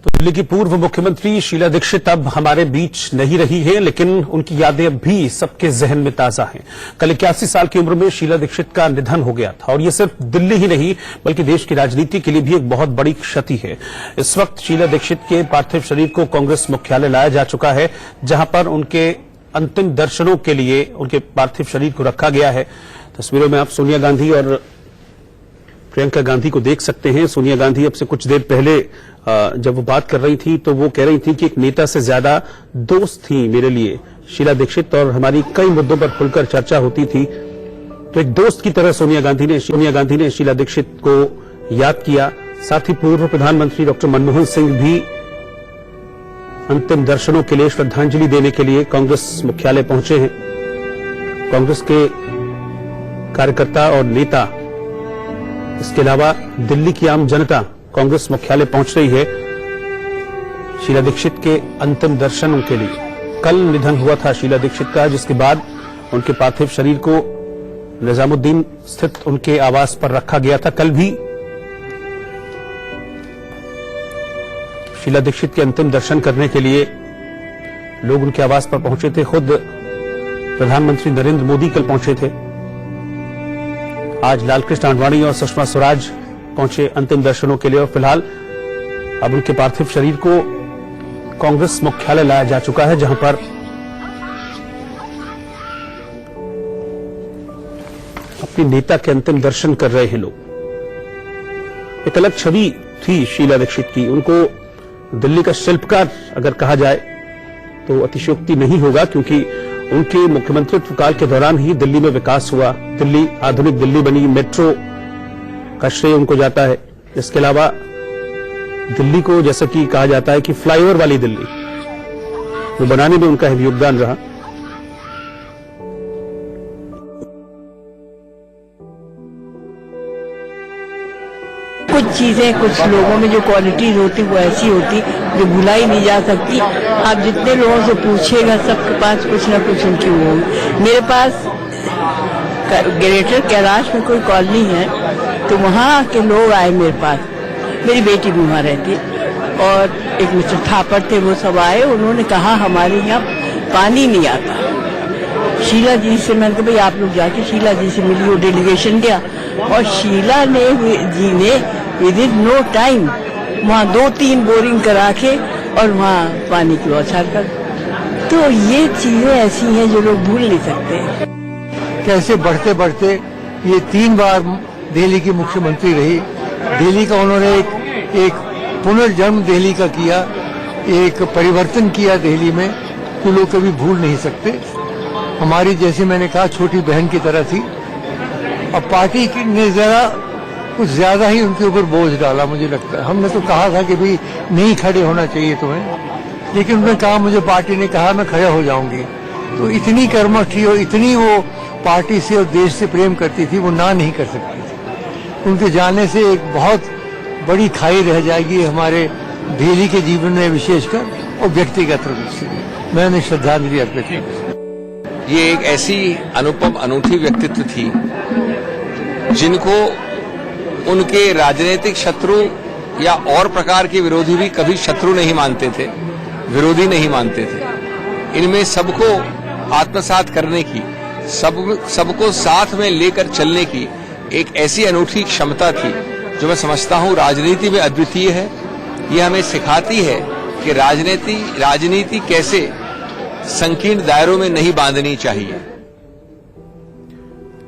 दिल्ली की पूर्व मुख्यमंत्री शीला दीक्षित अब हमारे बीच नहीं रही हैं, लेकिन उनकी यादें अब भी सबके जहन में ताजा हैं। कल 81 साल की उम्र में शीला दीक्षित का निधन हो गया था और ये सिर्फ दिल्ली ही नहीं बल्कि देश की राजनीति के लिए भी एक बहुत बड़ी क्षति है। इस वक्त शीला दीक्षित के पार्थिव शरीर को कांग्रेस मुख्यालय लाया जा चुका है, जहां पर उनके अंतिम दर्शनों के लिए उनके पार्थिव शरीर को रखा गया है। तस्वीरों में आप सोनिया गांधी और प्रियंका गांधी को देख सकते हैं। सोनिया गांधी अब से कुछ देर पहले जब वो बात कर रही थी तो वो कह रही थी कि एक नेता से ज्यादा दोस्त थी मेरे लिए शीला दीक्षित और हमारी कई मुद्दों पर खुलकर चर्चा होती थी। तो एक दोस्त की तरह सोनिया गांधी ने शीला दीक्षित को याद किया। साथ ही पूर्व प्रधानमंत्री डॉक्टर मनमोहन सिंह भी अंतिम दर्शनों के लिए श्रद्धांजलि देने के लिए कांग्रेस मुख्यालय पहुंचे हैं। कांग्रेस के कार्यकर्ता और नेता, इसके अलावा दिल्ली की आम जनता कांग्रेस मुख्यालय पहुंच रही है शीला दीक्षित के अंतिम दर्शनों के लिए। कल निधन हुआ था शीला दीक्षित का, जिसके बाद उनके पार्थिव शरीर को निजामुद्दीन स्थित उनके आवास पर रखा गया था। कल भी शीला दीक्षित के अंतिम दर्शन करने के लिए लोग उनके आवास पर पहुंचे थे। खुद प्रधानमंत्री नरेंद्र मोदी कल पहुंचे थे। आज लालकृष्ण आडवाणी और सुषमा स्वराज पहुंचे अंतिम दर्शनों के लिए और फिलहाल अब उनके पार्थिव शरीर को कांग्रेस मुख्यालय लाया जा चुका है, जहां पर अपने नेता के अंतिम दर्शन कर रहे हैं लोग। एक अलग छवि थी शीला दीक्षित की। उनको दिल्ली का शिल्पकार अगर कहा जाए तो अतिशयोक्ति नहीं होगा, क्योंकि उनके मुख्यमंत्रित्व काल के दौरान ही दिल्ली में विकास हुआ। दिल्ली आधुनिक दिल्ली बनी, मेट्रो का श्रेय उनको जाता है। इसके अलावा दिल्ली को जैसा कि कहा जाता है कि फ्लाईओवर वाली दिल्ली, वो बनाने में उनका योगदान रहा। कुछ चीजें, कुछ लोगों में जो क्वालिटीज होती वो ऐसी होती जो भुलाई नहीं जा सकती। आप जितने लोगों से पूछेगा सबके पास कुछ ना कुछ उनकी वो होगी। मेरे पास ग्रेटर कैलाश में कोई कॉलोनी है, तो वहाँ के लोग आए मेरे पास। मेरी बेटी भी वहाँ रहती और एक मिस्टर थापर थे, वो सब आए। उन्होंने कहा हमारे यहाँ पानी नहीं आता। शीला जी से मैंने कहा भाई आप लोग जाके शीला जी से मिली। वो डेलीगेशन गया और शीला जी ने विद इन नो टाइम वहाँ 2-3 बोरिंग करा के और वहाँ पानी की व्यवस्था कर। तो ये चीजें ऐसी हैं जो लोग भूल नहीं सकते। कैसे बढ़ते बढ़ते ये 3 बार दिल्ली की मुख्यमंत्री रही। दिल्ली का उन्होंने एक पुनर्जन्म दिल्ली का किया, एक परिवर्तन किया दिल्ली में, तो लोग कभी भूल नहीं सकते। हमारी, जैसे मैंने कहा, छोटी बहन की तरह थी। अब पार्टी ने जरा कुछ ज्यादा ही उनके ऊपर बोझ डाला, मुझे लगता है। हमने तो कहा था कि भाई नहीं खड़े होना चाहिए तुम्हें, लेकिन उन्होंने कहा, मुझे पार्टी ने कहा मैं खड़ा हो जाऊंगी। तो इतनी कर्मठ थी और इतनी वो पार्टी से और देश से प्रेम करती थी, वो ना नहीं कर सकती थी। उनके जाने से एक बहुत बड़ी खाई रह जाएगी हमारे दिल्ली के जीवन में, विशेषकर और व्यक्तिगत रूप से। मैं उन्हें श्रद्धांजलि अर्पित करता। ये एक ऐसी अनुपम अनूठी व्यक्तित्व थी जिनको उनके राजनीतिक शत्रु या और प्रकार के विरोधी भी कभी शत्रु नहीं मानते थे, विरोधी नहीं मानते थे। इनमें सबको आत्मसात करने की, सबको साथ में लेकर चलने की एक ऐसी अनूठी क्षमता थी जो मैं समझता हूं राजनीति में अद्वितीय है। यह हमें सिखाती है कि राजनीति कैसे संकीर्ण दायरों में नहीं बांधनी चाहिए।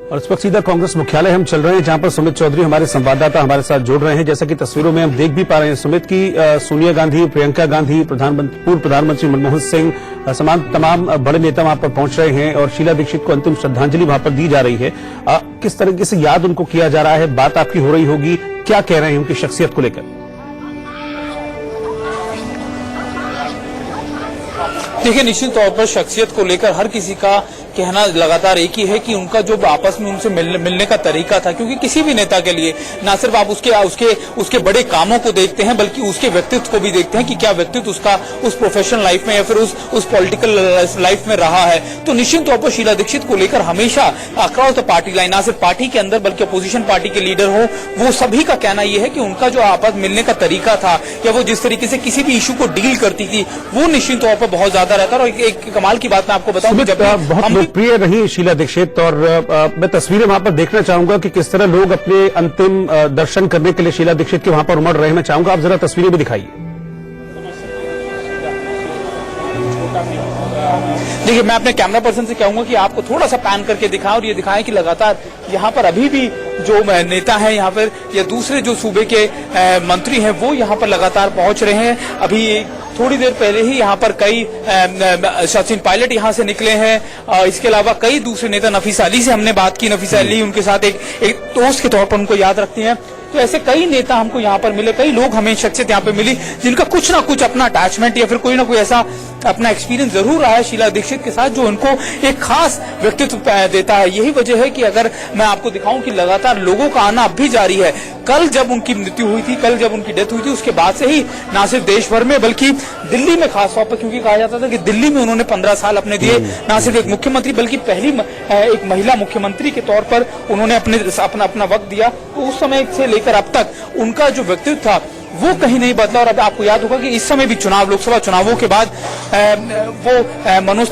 और इस वक्त सीधा कांग्रेस मुख्यालय हम चल रहे हैं, जहां पर सुमित चौधरी हमारे संवाददाता हमारे साथ जुड़ रहे हैं। जैसा कि तस्वीरों में हम देख भी पा रहे हैं सुमित की सोनिया गांधी, प्रियंका गांधी, पूर्व प्रधानमंत्री मनमोहन सिंह, तमाम बड़े नेता वहां पर पहुंच रहे हैं और शीला दीक्षित को अंतिम श्रद्धांजलि वहां पर दी जा रही है। किस तरीके से याद उनको किया जा रहा है? बात आपकी हो रही होगी, क्या कह रहे हैं उनकी शख्सियत को लेकर? देखिए, निश्चित तौर पर शख्सियत को लेकर हर किसी का कहना लगातार एक ही है कि उनका जो आपस में उनसे मिलने का तरीका था, क्योंकि किसी भी नेता के लिए ना सिर्फ आप उसके बड़े कामों को देखते हैं बल्कि उसके व्यक्तित्व को भी देखते हैं कि क्या व्यक्तित्व उसका उस प्रोफेशनल लाइफ में या फिर उस पॉलिटिकल लाइफ में रहा है। तो निश्चित तौर पर शीला दीक्षित को लेकर हमेशा अक्रॉस द पार्टी लाइन, ना सिर्फ पार्टी के अंदर बल्कि अपोजिशन पार्टी के लीडर हो, वो सभी का कहना यह है कि उनका जो आपस मिलने का तरीका था या वो जिस तरीके से किसी भी इशू को डील करती थी वो निश्चित तौर पर बहुत ज्यादा रहता है। और एक कमाल की बात मैं आपको बताऊं, जब बहुत लोकप्रिय रही शीला दीक्षित, और मैं तस्वीरें वहां पर देखना चाहूंगा कि किस तरह लोग अपने अंतिम दर्शन करने के लिए शीला दीक्षित के वहां पर उमड़ रहे हैं। मैं चाहूंगा आप जरा तस्वीरें भी दिखाइए। देखिए, मैं अपने कैमरा पर्सन से कहूंगा कि आपको थोड़ा सा पैन करके दिखाएं और ये दिखाएं कि लगातार यहाँ पर अभी भी जो नेता हैं यहाँ पर या दूसरे जो सूबे के मंत्री हैं वो यहाँ पर लगातार पहुंच रहे हैं। अभी थोड़ी देर पहले ही यहाँ पर कई सचिन पायलट यहाँ से निकले हैं। इसके अलावा कई दूसरे नेता, नफीसा अली से हमने बात की, नफीसा अली उनके साथ एक दोस्त के तौर पर उनको याद रखती हैं। तो ऐसे कई नेता हमको यहाँ पर मिले, कई लोग हमें शख्सियत यहाँ पे मिली जिनका कुछ ना कुछ अपना अटैचमेंट या फिर कोई ना कोई ऐसा अपना एक्सपीरियंस जरूर रहा है शीला दीक्षित के साथ जो उनको एक खास व्यक्तित्व देता है। यही वजह है कि अगर मैं आपको दिखाऊं कि लगातार लोगों का आना अब भी जारी है। कल जब उनकी मृत्यु हुई थी, कल जब उनकी डेथ हुई थी, उसके बाद से ही ना सिर्फ देश भर में बल्कि दिल्ली में खासतौर पर, क्योंकि कहा जाता था कि दिल्ली में उन्होंने 15 साल अपने दिए, ना सिर्फ एक मुख्यमंत्री बल्कि पहली एक महिला मुख्यमंत्री के तौर पर उन्होंने अपना वक्त दिया। तो उस समय से लेकर अब तक उनका जो व्यक्तित्व था वो कहीं नहीं बदला। और अब आपको याद होगा कि इस समय भी लोकसभा चुनावों के बाद वो मनोज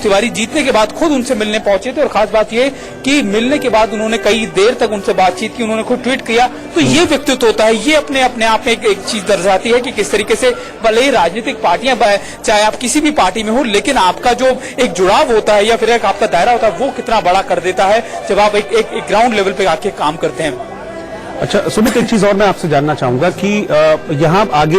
तिवारी जीतने के बाद खुद उनसे मिलने पहुंचे थे। और खास बात ये कि मिलने के बाद उन्होंने कई देर तक उनसे बातचीत की, उन्होंने खुद ट्वीट किया। तो ये व्यक्तित्व होता है, ये अपने आप में एक चीज दर्शाती है कि किस तरीके से भले ही राजनीतिक पार्टियां, चाहे आप किसी भी पार्टी में हो, लेकिन आपका जो एक जुड़ाव होता है या फिर एक आपका दायरा होता है वो कितना बड़ा कर देता है जब आप एक ग्राउंड लेवल पे आके काम करते हैं। अच्छा सुमित, एक चीज और मैं आपसे जानना चाहूंगा कि यहाँ आगे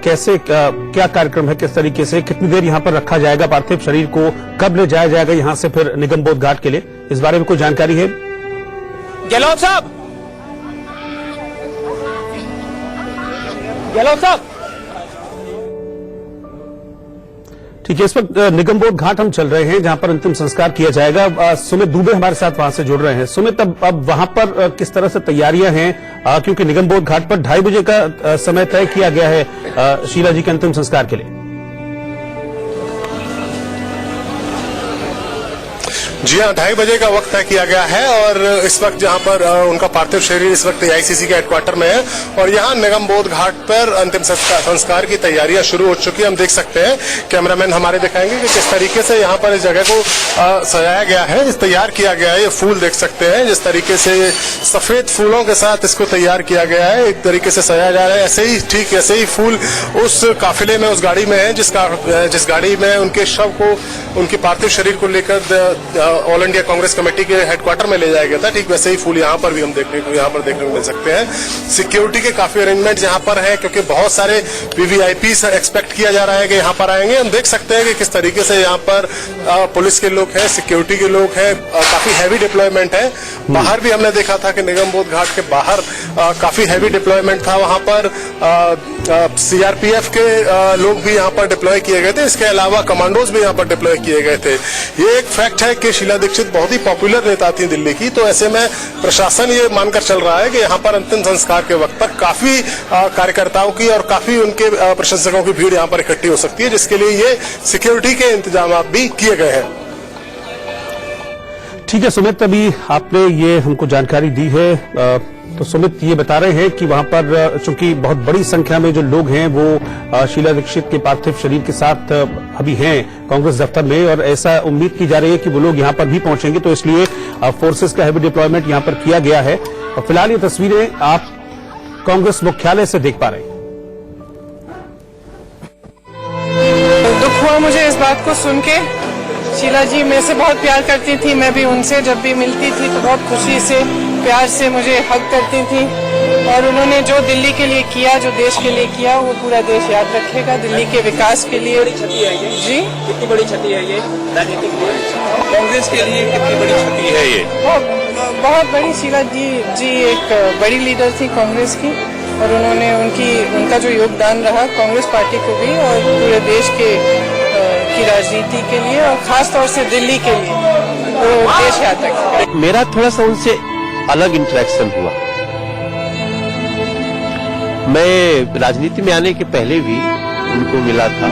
कैसे क्या कार्यक्रम है, किस तरीके से, कितनी देर यहाँ पर रखा जाएगा पार्थिव शरीर को, कब ले जाया जाएगा यहाँ से फिर निगमबोध घाट के लिए, इस बारे में कोई जानकारी है? गहलोत साहब, ठीक है, इस वक्त निगमबोध घाट हम चल रहे हैं जहां पर अंतिम संस्कार किया जाएगा। सुमित दुबे हमारे साथ वहां से जुड़ रहे हैं। सुमित, अब वहां पर किस तरह से तैयारियां हैं, क्योंकि निगमबोध घाट पर 2:30 बजे का समय तय किया गया है शीला जी के अंतिम संस्कार के लिए। जी हाँ, 2:30 बजे का वक्त तय किया गया है और इस वक्त जहां पर उनका पार्थिव शरीर इस वक्त AICC के हेडक्वार्टर में है और यहाँ निगमबोध घाट पर अंतिम संस्कार की तैयारियां शुरू हो चुकी है। हम देख सकते हैं, कैमरामैन हमारे दिखाएंगे कि किस तरीके से यहाँ पर इस जगह को सजाया गया है, तैयार किया गया है। ये फूल देख सकते हैं, जिस तरीके से सफेद फूलों के साथ इसको तैयार किया गया है, एक तरीके से सजाया जा रहा है। ऐसे ही फूल उस काफिले में, उस गाड़ी में है जिस गाड़ी में उनके शव को, उनके पार्थिव शरीर को लेकर ऑल इंडिया कांग्रेस कमेटी के हेडक्वार्टर में ले जाया गया था। ठीक वैसे ही फूल यहाँ पर भी हम देखने को मिल सकते हैं। सिक्योरिटी के काफी अरेंजमेंट यहाँ पर है क्योंकि बहुत सारे VVIPs एक्सपेक्ट किया जा रहा है कि यहाँ पर आएंगे। हम देख सकते हैं कि किस तरीके से यहाँ पर पुलिस के लोग हैं, सिक्योरिटी के लोग हैं, काफी हैवी डिप्लॉयमेंट है। बाहर भी हमने देखा था कि निगमबोध घाट के बाहर काफी हैवी डिप्लॉयमेंट था। वहां पर CRPF के लोग भी यहाँ पर डिप्लॉय किए गए थे। इसके अलावा कमांडोज भी यहाँ पर डिप्लॉय किए गए थे। ये एक फैक्ट है कि शीला दीक्षित बहुत ही पॉपुलर नेता थी दिल्ली की, तो ऐसे में प्रशासन ये मानकर चल रहा है कि यहाँ पर अंतिम संस्कार के वक्त पर काफी कार्यकर्ताओं की और काफी उनके प्रशंसकों की भीड़ यहाँ पर इकट्ठी हो सकती है, जिसके लिए ये सिक्योरिटी के इंतजाम भी किए गए हैं। ठीक है सुमित, अभी आपने ये हमको जानकारी दी है। तो सुमित ये बता रहे हैं कि वहां पर चूंकि बहुत बड़ी संख्या में जो लोग हैं वो शीला दीक्षित के पार्थिव शरीर के साथ अभी हैं कांग्रेस दफ्तर में, और ऐसा उम्मीद की जा रही है कि वो लोग यहां पर भी पहुंचेंगे, तो इसलिए फोर्सेस का हैवी डिप्लॉयमेंट यहां पर किया गया है। और फिलहाल ये तस्वीरें आप कांग्रेस मुख्यालय से देख पा रहे हैं। दुख हुआ मुझे इस बात को सुन के। शीला जी मेरे से बहुत प्यार करती थी, मैं भी उनसे जब भी मिलती थी तो बहुत खुशी से, प्यार से मुझे हग करती थी। और उन्होंने जो दिल्ली के लिए किया, जो देश के लिए किया, वो पूरा देश याद रखेगा। दिल्ली के विकास के लिए बड़ी क्षति है ये जी, कितनी बड़ी क्षति है ये राजनीतिक कांग्रेस के लिए, कितनी बड़ी क्षति है ये? बहुत बड़ी। शीला जी एक बड़ी लीडर थी कांग्रेस की और उन्होंने उनका जो योगदान रहा कांग्रेस पार्टी को भी और पूरे देश के की राजनीति के लिए और खास तौर से दिल्ली के लिए वो देश यात्रा की। मेरा थोड़ा सा उनसे अलग इंटरेक्शन हुआ। मैं राजनीति में आने के पहले भी उनको मिला था।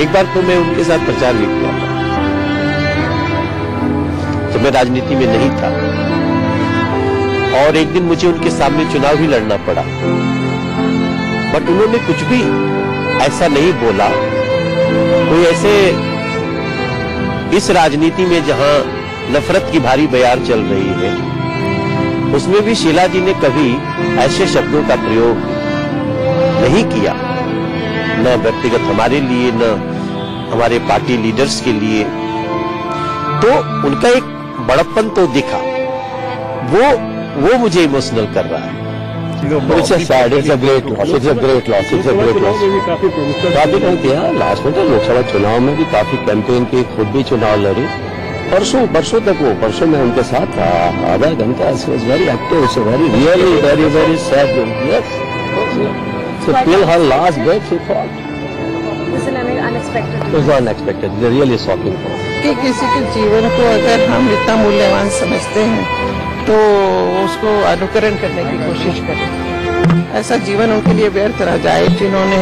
एक बार तो मैं उनके साथ प्रचार भी किया था जब मैं राजनीति में नहीं था, और एक दिन मुझे उनके सामने चुनाव भी लड़ना पड़ा, बट उन्होंने कुछ भी ऐसा नहीं बोला। कोई ऐसे इस राजनीति में जहां नफरत की भारी बयार चल रही है, उसमें भी शीला जी ने कभी ऐसे शब्दों का प्रयोग नहीं किया, न व्यक्तिगत हमारे लिए न हमारे पार्टी लीडर्स के लिए। तो उनका एक बड़प्पन तो दिखा, वो मुझे इमोशनल कर रहा है। It's a sad, it's a great loss, it's a great loss, it's a great loss। काफी कम किया लास्ट में, तो लोकसभा चुनाव में भी काफी कैंपेन की, खुद भी चुनाव लड़ी। परसों तक परसों मैं उनके साथ था आधा घंटा। Very active, it's very really very sad. Yes, so till her last breath she fought। It was unexpected, really shocking। कि किसी के जीवन को अगर हम इतना मूल्यवान समझते हैं तो उसको अनुकरण करने की कोशिश करें। ऐसा जीवन उनके लिए व्यर्थ रह जाए जिन्होंने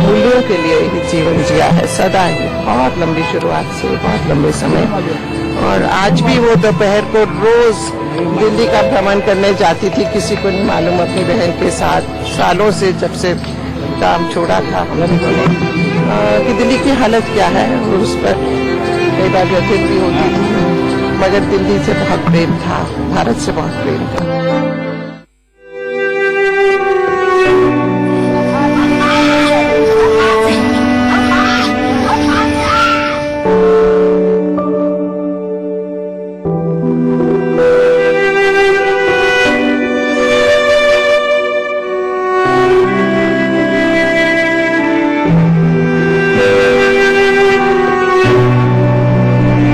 मूल्यों के लिए ही जीवन जिया है सदा ही, बहुत लंबी शुरुआत से बहुत लंबे समय। और आज भी वो दोपहर को रोज दिल्ली का भ्रमण करने जाती थी, किसी को नहीं मालूम, अपनी बहन के साथ सालों से, जब से काम छोड़ा था कि दिल्ली की हालत क्या है। और उस पर कई बार व्यथित भी होती थी, मगर दिल्ली से बहुत प्रेम था, भारत से बहुत प्रेम था।